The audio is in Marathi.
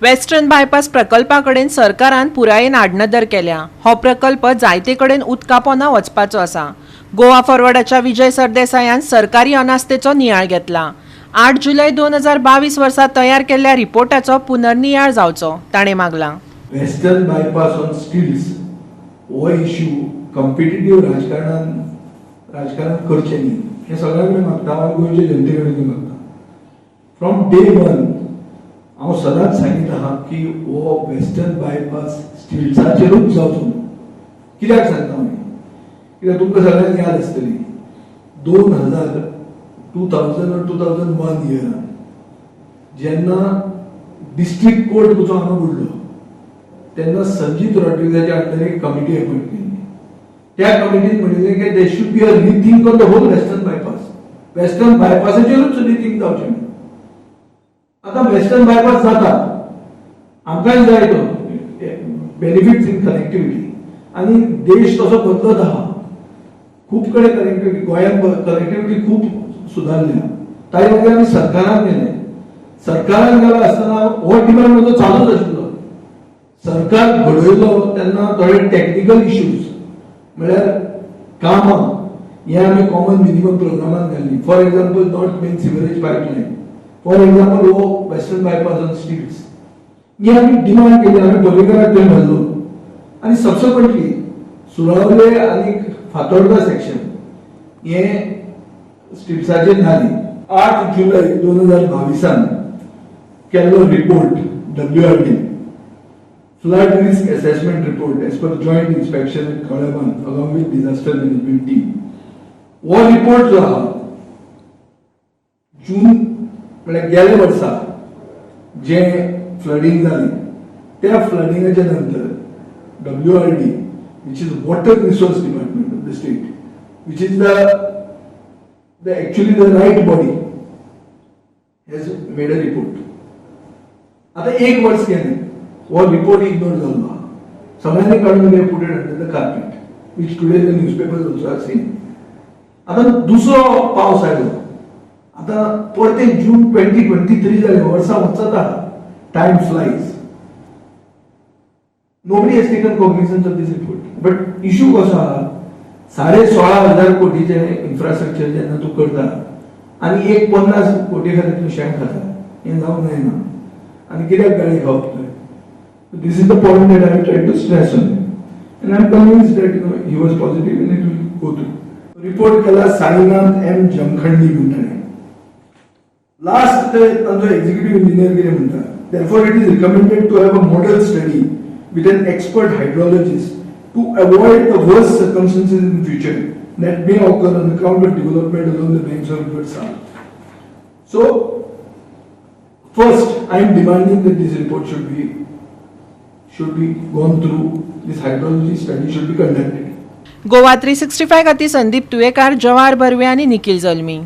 वेस्टर्न बायपास प्रकल्पाकडेन सरकारान पुरायेन आडनदर केल्या। हो प्रकल्प जायते कडेन उदकापोंदा वचपाचो आसा। गोवा फॉरवर्डाच्या विजय सरदेसायान सरकारी अनास्थेचो नियाळ घेतला। 8 जुलै 2022 वर्सा तयार केल्ल्या रिपोर्टाचो पुनर्नियाळ जावचो ताणें मागला। वेस्टर्न बायपास ऑन स्टिल्स हो इश्यू कॉम्पिटिटिव्ह राजकारण करचें न्ही हें सगळ्यां कडेन मागता, हांव गोंयचे जनते कडेन मागता। फ्रॉम डे वन हांव सदांच सांगीत आहा की हो वेस्टर्न बायपास स्टिल्साचेरूच जावचो न्हू। कित्याक सांगता हांव कित्याक तुमकां सगळ्यांक याद आसतली 2001 इयरान जेन्ना डिस्ट्रिक्ट कोर्ट तुजो हांगा उरलो तेन्ना संजीत रॉड्रिगेजाच्या अंडर एक कमिटी अपॉइंट केल्ली। त्या कमिटीन म्हणिल्लें की there should be a rethink on the whole western bypass. Western बायपासाचेरूच रिथिंक जावचें। आता वेस्टर्न बायपास जाता, आमकांय जाय तो बेनिफिट्स इन कनेक्टिविटी आनी देश तसो बदलत आहा। खूब कडेन कनेक्टिविटी गोंयांत कनेक्टिविटी खूब सुदारल्या। ताचे खातीर आमी सरकाराक गेले। सरकारान गेलो आसतना हो डिमांड म्हजो चालूच आशिल्लो। सरकार घडयलो तेन्ना थोडे टॅक्निकल इश्यूज म्हळ्यार कामां हे आमी कॉमन मिनिमम प्रोग्रामान घाल्ली। For example north main sewerage pipeline, for example हो वेस्टर्न बायपास ऑन स्टिल्स ही आमी डिमांड केली, आमी पर्रीकराक थंय घाल्लो आनी सबसिक्वेंटली सुळावले आनी फातोर्डा सेक्शन हे स्टिल्साचे जाले। 8 जुलै 2022 केल्लो report WRD flood risk assessment report as per joint inspection at कळेबान along with disaster management team हो रिपोर्ट जो आहा जून म्हळ्यार गेल्या वर्सा जे फ्लडिंग जालें त्या फ्लडिंगाच्या नंतर WRD which is water resource department of the state, which is the actually the right body, has made a report. आता एक वर्ष गेले वो रिपोर्ट इग्नोर जालो। सगळ्यांनी काढून दिले, put it under the carpet, which today the newspapers also are saying. आता दुसरो पावस आयलो, आता परते जून 2023 जाले, वर्सां वचत आहा। Time flies. Nobody has taken cognizance of this report. But issue कसो आहा 16,500 कोटीचे इन्फ्रास्ट्रक्चर जेन्ना तूं करता आनी एक 50 कोटी खातीर तूं शेण खाता हें जावंक जायना। आनी कित्याक गाडी खावप तुवें? This is the point that I am trying to stress on him. And I am convinced that he was positive and it will go through. Report केला साईनाथ M. जमखंडी म्हणटाले। लास्ट तांचो एक्झिक्युटिव्ह इंजिनियर कितें म्हणटा, therefore it is recommended to have a model study with an expert hydrologist to avoid the worst circumstances in future that may occur on account of development along the banks of River Sal. So, first, I am demanding that this report should be gone through. This hydrology study should be conducted. Goa 365 खातीर संदीप तुयेकार, जवाहर बर्वे आनी निखिल जल्मी।